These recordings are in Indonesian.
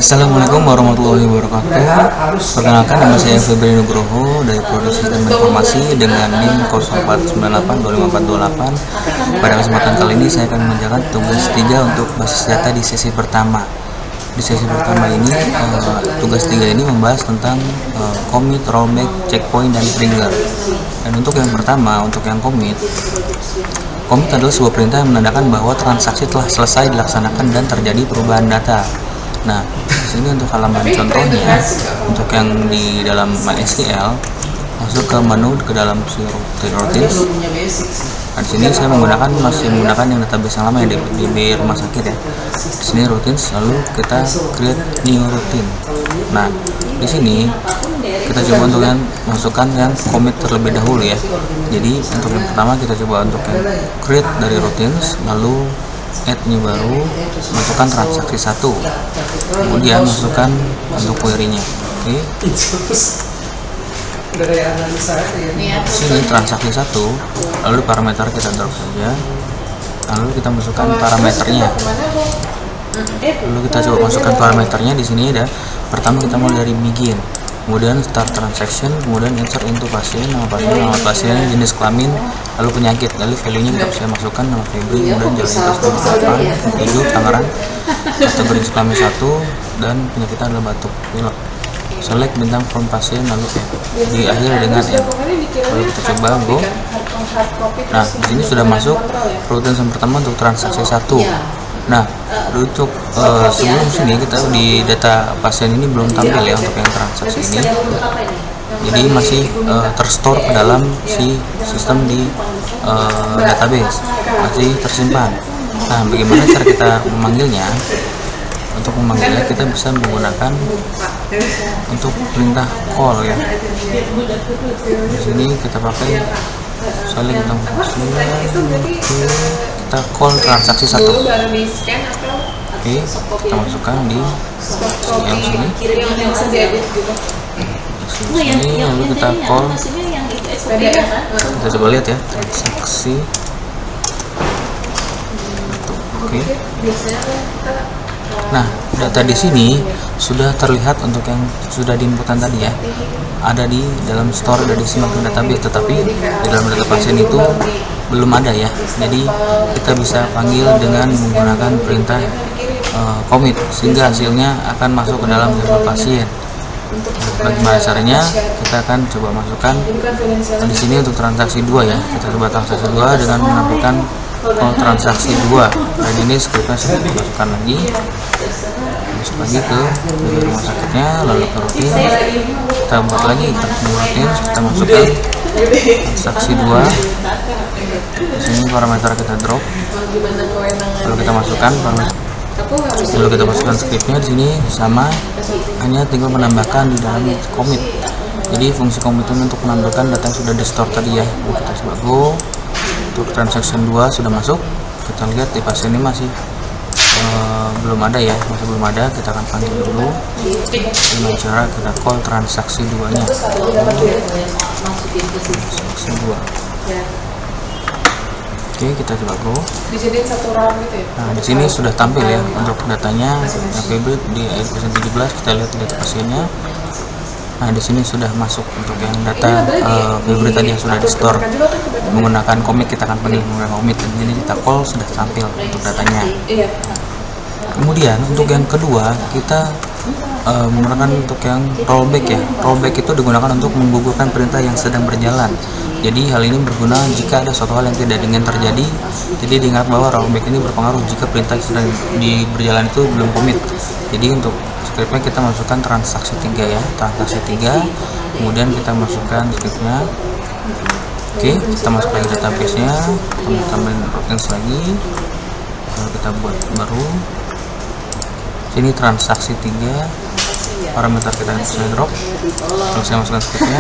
Assalamualaikum warahmatullahi wabarakatuh. Perkenalkan, nama saya Febri Nugroho dari Prodi Sistem Informasi dengan NIM 04982548. Pada kesempatan kali ini saya akan mengerjakan tugas 3 untuk basis data di sesi pertama. Di sesi pertama ini tugas 3 ini membahas tentang commit, rollback, checkpoint, dan trigger. Dan untuk yang pertama, untuk yang commit adalah sebuah perintah yang menandakan bahwa transaksi telah selesai dilaksanakan dan terjadi perubahan data. Nah, di sini untuk halaman contohnya, untuk yang di dalam MySQL, masuk ke menu ke dalam si routines. Nah, di sini saya masih menggunakan yang database yang lama ya, di rumah sakit ya. Di sini routines, lalu kita create new routine. Nah, di sini kita coba untuk yang masukkan yang commit terlebih dahulu ya. Jadi untuk yang pertama kita coba untuk yang create dari routines, lalu add new baru, masukkan transaksi 1, kemudian masukkan untuk query-nya. Oke. Sini transaksi 1, lalu parameter kita drop saja, lalu kita masukkan parameternya. Lalu kita coba masukkan parameternya. Di sini ada pertama kita mulai dari begin, kemudian start transaction, kemudian insert into pasien, nama pasien, jenis kelamin, lalu penyakit, lalu value-nya kita bisa masukkan nama Febri, kemudian jalan lintas 7 Tangerang, kategori kelamin 1, dan penyakitnya adalah batuk pilek. Select bintang form pasien, lalu diakhiri dengan N. Lalu kita coba go. Nah, di sini sudah masuk routine yang pertama untuk transaksi 1. Nah, untuk sebelum sini kita di data pasien ini belum tampil ya untuk yang transaksi ini. Jadi masih terstore ke dalam si sistem di database, masih tersimpan. Nah, bagaimana cara kita memanggilnya? Untuk memanggilnya kita bisa menggunakan untuk perintah call ya. Di sini kita pakai saling transaksi, kita call transaksi 1. Oke, kita masukkan di yang sini, lalu kita call. Kita coba lihat ya, transaksi. Oke. Nah, data di sini sudah terlihat untuk yang sudah diinputkan tadi ya, ada di dalam store dari Simak database, tetapi di dalam data pasien itu belum ada ya. Jadi kita bisa panggil dengan menggunakan perintah commit, sehingga hasilnya akan masuk ke dalam data pasien. Bagaimana caranya? Kita akan coba masukkan di sini untuk transaksi 2 ya. Kita coba transaksi 2 dengan menampilkan transaksi 2. Dan ini scriptnya saya masukkan lagi, masuk lagi ke rumah sakitnya, lalu ke rutin, kita buat lagi rutin, kita masukkan transaksi 2. Di sini parameter kita drop, lalu kita masukkan scriptnya. Di sini sama, hanya tinggal menambahkan di dalam commit. Jadi fungsi commit ini untuk menambahkan data yang sudah di store tadi ya. Kita coba go. Untuk transaction 2 sudah masuk. Kita lihat di pasien ini masih belum ada ya, masih belum ada. Kita akan panggil dulu dengan cara kita call transaksi 2 nya. Transaksi 2. Oke, kita coba go. Nah, di sini sudah tampil ya untuk datanya Febri di pasien 17. Kita lihat data pasiennya. Nah, di sini sudah masuk untuk yang data Febri tadi yang sudah di store menggunakan commit. Kita akan panggil menggunakan commit, dan ini kita call sudah tampil untuk datanya. Kemudian untuk yang kedua kita menggunakan untuk yang rollback ya. Rollback itu digunakan untuk menggugurkan perintah yang sedang berjalan. Jadi hal ini berguna jika ada suatu hal yang tidak ingin terjadi. Jadi diingat bahwa rollback ini berpengaruh jika perintah yang sedang berjalan itu belum commit. Jadi untuk scriptnya kita masukkan transaksi 3 ya, transaksi 3, kemudian kita masukkan scriptnya. Oke, kita masuk lagi database nya, kita tambahin routines lagi, lalu kita buat baru. Sini transaksi 3, parameter kita bisa drop, lalu saya masukkan scriptnya.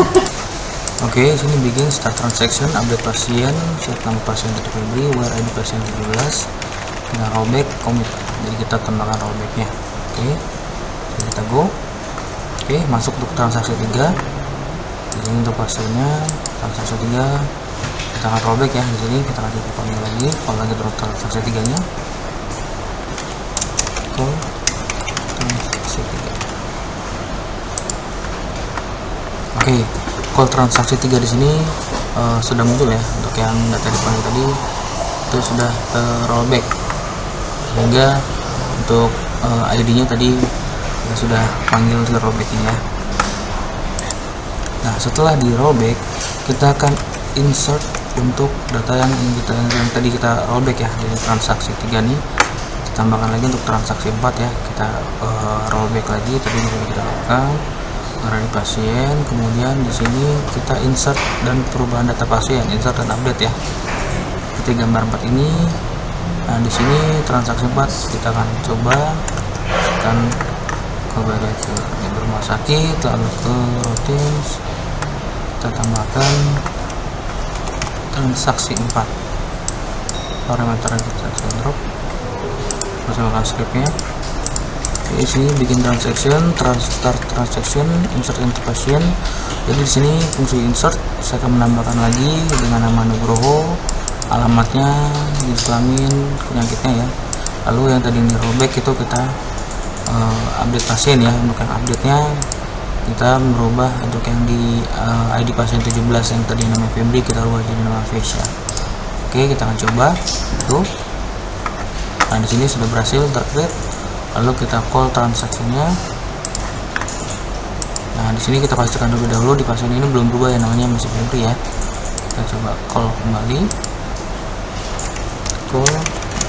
Oke, sini begin start transaction, update pasien, set nama pasien dari Febri, where ID pasien 17, dengan rollback commit. Jadi kita tambahkan rollbacknya. Oke, kita go. Oke, masuk untuk transaksi 3. Ini untuk pasiennya transaksi 3, kita akan rollback ya. Di sini kita akan panggil lagi, kalau lagi terus transaksi 3 nya. call transaksi 3. Oke, call transaksi 3 di sini sudah muncul ya. Untuk yang data dipanggil tadi itu sudah rollback, sehingga untuk ID-nya tadi kita sudah panggil di rollback-nya ya. Nah, setelah di rollback, kita akan insert untuk data yang tadi kita rollback ya, dari transaksi 3 nih kita tambahkan lagi untuk transaksi 4 ya. Kita rollback lagi, tadi sudah kita lakukan di pasien, kemudian di sini kita insert dan perubahan data pasien, insert dan update ya, seperti gambar 4 ini. Nah, di sini transaksi 4 kita akan coba kembali ke rumah sakit, lalu ke routines, kita tambahkan transaksi 4, parameter transaksi drop, masukkan scriptnya. Di sini bikin transaction, start transaction, insert into patient. Jadi di sini fungsi insert saya akan menambahkan lagi dengan nama Nugroho, alamatnya, jenis kelamin, penyakitnya ya. Lalu yang tadi ini rollback itu kita update pasien ya. Untuk yang update-nya kita merubah untuk yang di ID pasien 17 yang tadi nama Febri kita ubah jadi nama Vesya. Oke, kita akan coba tuh. Nah, di sini sudah berhasil tercreate. Lalu kita call transaksinya. Nah, di sini kita pastikan terlebih dahulu di pasien ini belum berubah ya, namanya masih Febri ya. Kita coba call kembali, call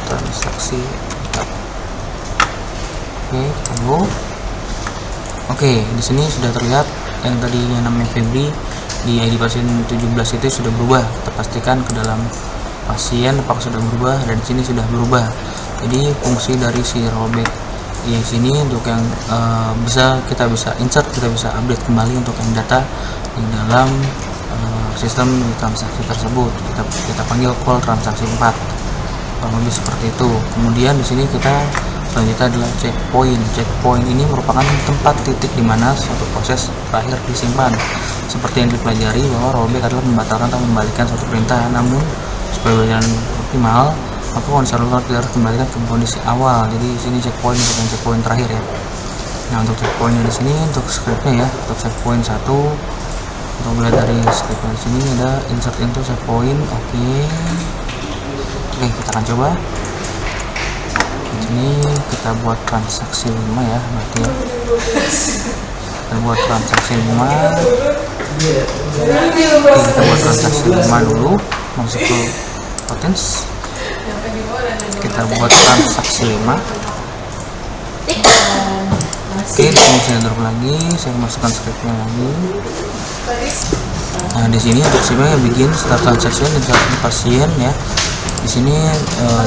transaksi. Oke, tunggu. Oke, di sini sudah terlihat yang tadinya namanya Febri di ID pasien 17 itu sudah berubah. Kita pastikan ke dalam pasien apakah sudah berubah, dan di sini sudah berubah. Jadi fungsi dari si rollback di sini untuk yang kita bisa insert, kita bisa update kembali untuk yang data di dalam sistem transaksi tersebut. Kita panggil call transaksi 4, kurang lebih seperti itu. Kemudian di sini kita selanjutnya adalah checkpoint. Checkpoint ini merupakan tempat titik di mana suatu proses terakhir disimpan. Seperti yang dipelajari bahwa rollback adalah membatalkan atau membalikan suatu perintah, namun supaya berjalan optimal maka kondisi rollback harus kembalikan ke kondisi awal. Jadi di sini checkpoint untuk yang checkpoint terakhir ya. Nah, untuk checkpointnya di sini untuk scriptnya ya, untuk checkpoint 1 untuk melihat dari scriptnya di sini ada insert into checkpoint. Oke, kita akan coba. Di sini kita buat transaksi 5 ya, berarti ya. Kita buat transaksi 5. Oke, kita buat transaksi 5 dulu, masuk ke routines. Kita buat transaksi 5. Oke, di sini saya drop lagi, saya masukkan scriptnya lagi. Nah, di sini untuk saya bikin start transaction insert pasien ya. Di sini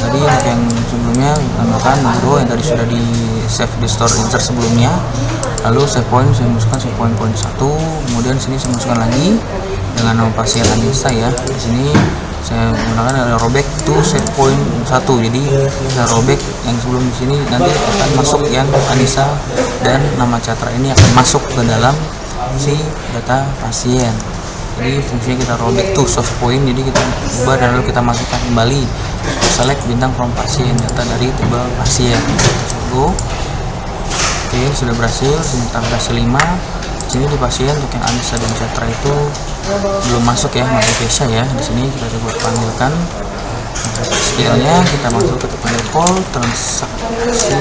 tadi yang sebelumnya menambahkan Nugroho yang tadi sudah di save di store insert sebelumnya. Lalu save point saya masukkan save point 1. Kemudian sini saya masukkan lagi dengan nama pasien Anissa ya. Di sini saya menggunakan rollback to set point 1. Jadi saya rollback yang sebelum di sini nanti akan masuk yang Anissa dan nama Catra ini akan masuk ke dalam si data pasien. Jadi fungsinya kita rollback to source point. Jadi kita ubah dan lalu kita masukkan kembali select bintang from pasien, data dari table pasien. Tunggu. Oke, sudah berhasil. Ini transaksi 5. Sini di pasien untuk yang Anissa dan Catra itu belum masuk ya, masih Vesya ya. Di sini kita coba panggilkan SQL-nya, kita masuk ke panggil call transaksi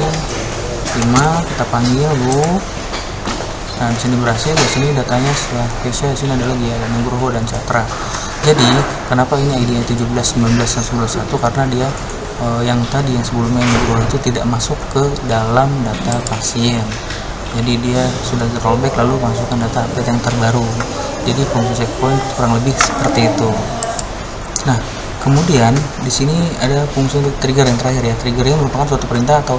5, kita panggil dulu. Nah, di sini berhasil. Di sini datanya setelah Vesya di sini adalah dia ada Nugroho dan Catra. Jadi kenapa ini ID-nya 17, 19 dan 11 karena dia yang tadi yang sebelumnya Nugroho itu tidak masuk ke dalam data pasien. Jadi dia sudah rollback lalu masukkan data update yang terbaru. Jadi fungsi checkpoint kurang lebih seperti itu. Nah, kemudian di sini ada fungsi untuk trigger yang terakhir ya. Triggernya merupakan suatu perintah atau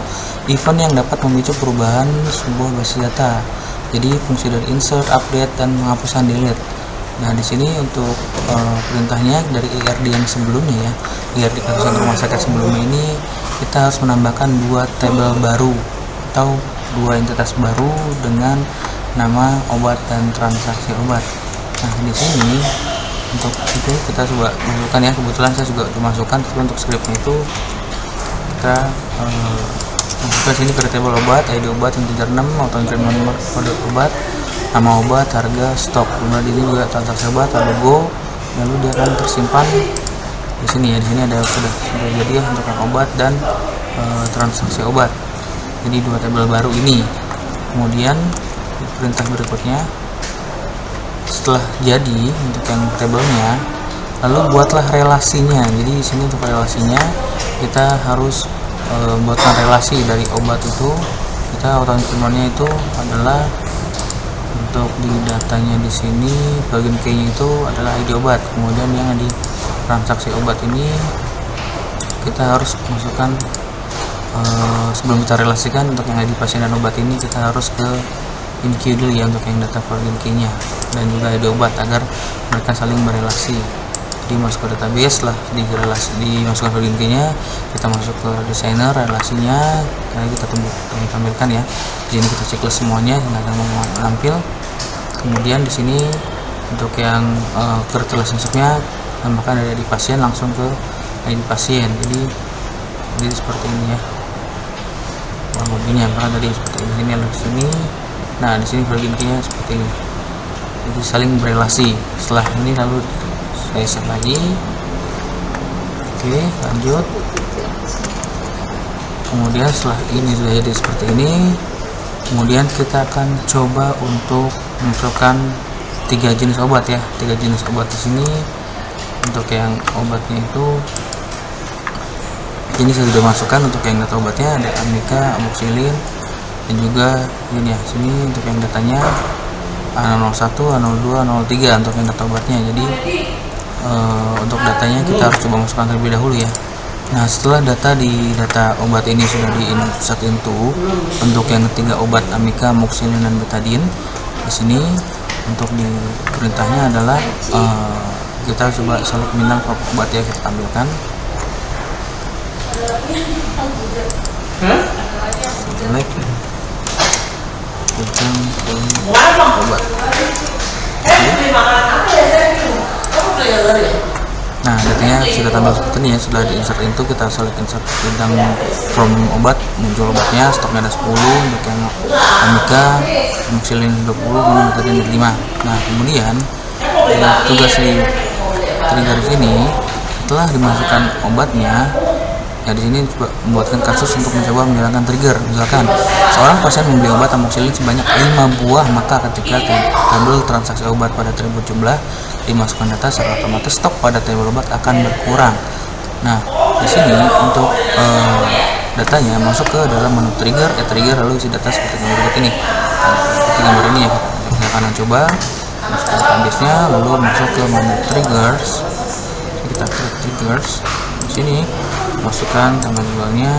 event yang dapat memicu perubahan sebuah basis data. Jadi fungsi dari insert, update, dan penghapusan delete. Nah, di sini untuk perintahnya dari IRD yang sebelumnya ya, IRD kasus rumah sakit sebelumnya ini kita harus menambahkan 2 tabel baru atau 2 entitas baru dengan nama obat dan transaksi obat. Nah, di sini untuk itu kita coba masukkan ya. Kebetulan saya juga masukkan, tapi untuk scriptnya itu kita Masukkan sini ke table obat, ID obat, integer 6, auto include nomor kode obat, nama obat, harga, stok. Kemudian ini juga transaksi obat, logo, lalu dia akan tersimpan di sini ya. Di sini ada sudah jadi ya untuk obat dan transaksi obat. Jadi dua tabel baru ini. Kemudian perintah berikutnya, setelah jadi untuk yang tabelnya, lalu buatlah relasinya. Jadi di sini untuk relasinya kita harus buatkan relasi dari obat itu. Kita auto include-nya itu adalah untuk di datanya di sini bagian key-nya itu adalah ID obat. Kemudian yang di transaksi obat ini kita harus masukkan sebelum kita relasikan untuk yang ID pasien dan obat ini, kita harus ke InQ dulu ya untuk yang data bagian key-nya dan juga ID obat agar mereka saling berelasi. Jadi masuk ke database lah, dimasukkan ke bagian key-nya, kita masuk ke desainer relasinya, karena kita tampilkan ya. Di sini kita checklist semuanya hingga akan menampil. Kemudian di sini untuk yang ke relationship-nya tambahkan dari ID pasien langsung ke ID pasien. Jadi seperti ini ya. Mobilnya karena tadi seperti ini ada di sini. Nah, di sini bagian key-nya seperti ini. Jadi saling berelasi. Setelah ini lalu saya save lagi. Oke, lanjut. Kemudian setelah ini sudah jadi seperti ini, kemudian kita akan coba untuk memasukkan 3 jenis obat ya. 3 jenis obat di sini. Untuk yang obatnya itu ini saya sudah masukkan untuk yang data obatnya ada Amica, amoxicillin, dan juga ini ya. Sini untuk yang datanya A01, A02, A03 untuk yang data obatnya. Jadi untuk datanya kita harus coba masukkan terlebih dahulu ya. Nah, setelah data obat ini sudah di insert into untuk yang ketiga obat Amica, amoxicillin, dan betadine, di sini untuk di perintahnya adalah kita coba select bintang obat ya, kita tampilkan. Select bintang obat. Nah, datanya sudah tampil seperti ini ya. Sudah di insert into, kita select insert bintang from obat, muncul obatnya, stoknya ada 10 untuk yang Amica, amoxicillin 20, kemudian betadine 5. Nah, kemudian tugas di trigger sini setelah dimasukkan obatnya. Ya, di sini coba membuatkan kasus untuk mencoba menjalankan trigger. Misalkan seorang pasien membeli obat amoxicillin sebanyak 5 buah, maka ketika tabel transaksi obat pada atribut jumlah dimasukkan data, secara otomatis stok pada tabel obat akan berkurang. Nah, di sini untuk datanya masuk ke dalam menu trigger, trigger, lalu isi data seperti yang berikut ini. Seperti gambar ini ya. Kita akan coba masukkan database-nya, lalu masuk ke menu triggers. Kita klik triggers. Di sini masukkan tanggal jualnya.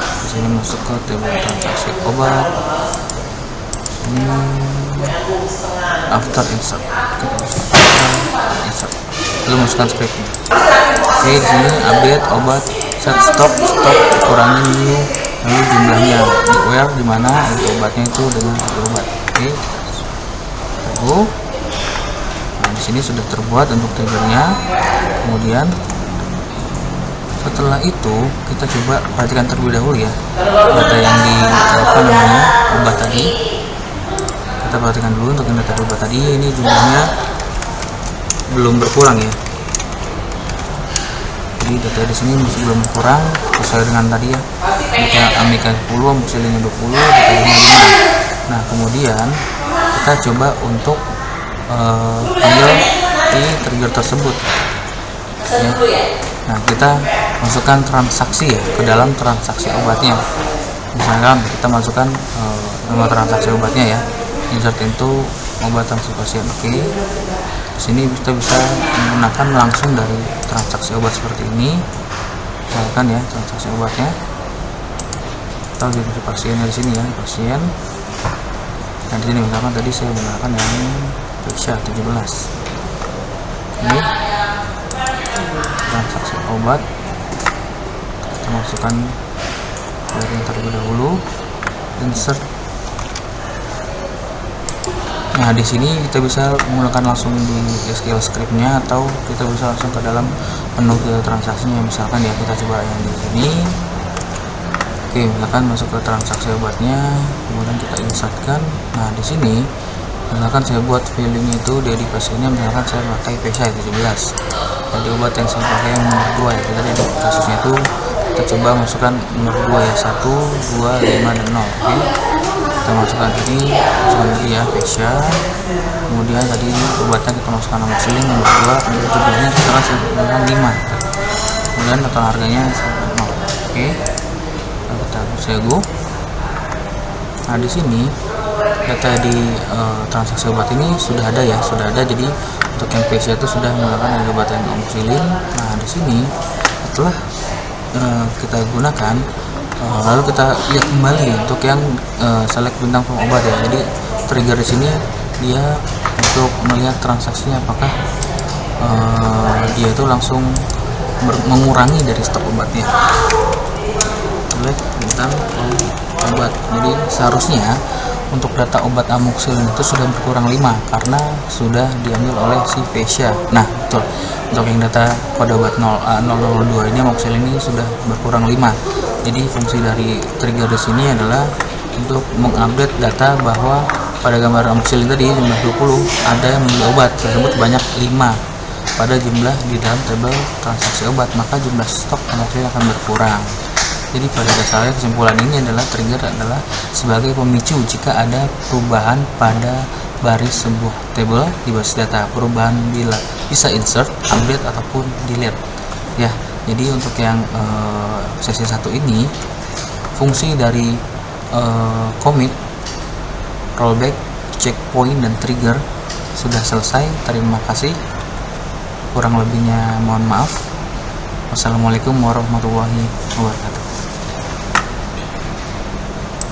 Di sini masuk ke tabel transaksi obat. Ini after insert. Kita masuk insert. Lalu masukkan scriptnya. Oke, di sini update obat, set stop kurangi new, lalu jumlahnya di where, di mana untuk obatnya itu dengan obat. Oke. Lalu di sini sudah terbuat untuk triggernya. Kemudian setelah itu kita coba perhatikan terlebih dahulu ya data yang di obat tadi. Kita perhatikan dulu untuk yang data obat tadi, ini jumlahnya belum berkurang ya. Jadi data di sini masih belum berkurang sesuai dengan tadi ya. Kita Amica 10, amoxicillin 20, betadine 5. Nah, kemudian kita coba untuk ambil di trigger tersebut ya. Nah, kita masukkan transaksi ya ke dalam transaksi obatnya. Misalkan kita masukkan nomor transaksi obatnya ya, insert into obat transaksi pasien. Oke. Di sini kita bisa menggunakan langsung dari transaksi obat seperti ini. Misalkan ya transaksi obatnya, atau di pasiennya di sini ya, pasien. Dan di sini misalkan tadi saya menggunakan yang periksa 17. Ini transaksi obat, kita masukkan dari yang terlebih dahulu, insert. Nah, di sini kita bisa menggunakan langsung di SQL scriptnya, atau kita bisa langsung ke dalam menu transaksinya. Misalkan ya kita coba yang di sini. Oke, misalkan masuk ke transaksi obatnya, kemudian kita insertkan. Nah, di sini misalkan saya buat value-nya itu di pasiennya, misalkan saya pakai PSA 17. Jadi obat yang saya pakai yang nomor 2 ya. Kita di kasusnya itu kita coba masukkan nomor 2 ya, 1, 2, 5, dan 0. Oke. Kita masukkan ini, masukkan lagi ya PSA. Kemudian tadi obatnya kita masukkan amoxicillin nomor 2, jumlahnya setelah 5. Kemudian total harganya 0. Oke. Saya go. Nah, di sini data di transaksi obat ini sudah ada ya, jadi untuk yang PSA itu sudah menggunakan obat yang amoxicillin. Nah, di sini setelah kita gunakan, lalu kita lihat kembali untuk yang select bintang obat ya. Jadi trigger di sini dia untuk melihat transaksinya apakah dia itu langsung mengurangi dari stok obatnya. Bintang obat. Jadi seharusnya untuk data obat amoxicillin itu sudah berkurang 5 karena sudah diambil oleh si PSA. Nah, betul. Untuk yang data kode obat 002 ini amoxicillin ini sudah berkurang 5. Jadi fungsi dari trigger di sini adalah untuk mengupdate data bahwa pada gambar amoxicillin tadi jumlah 20, ada yang membeli obat tersebut banyak 5 pada jumlah di dalam tabel transaksi obat, maka jumlah stok amoxicillin akan berkurang. Jadi pada dasarnya kesimpulan ini adalah trigger adalah sebagai pemicu jika ada perubahan pada baris sebuah tabel di basis data. Perubahan bila bisa insert, update, ataupun delete. Ya, jadi untuk yang sesi 1 ini fungsi dari commit, rollback, checkpoint, dan trigger sudah selesai. Terima kasih. Kurang lebihnya mohon maaf. Wassalamualaikum warahmatullahi wabarakatuh.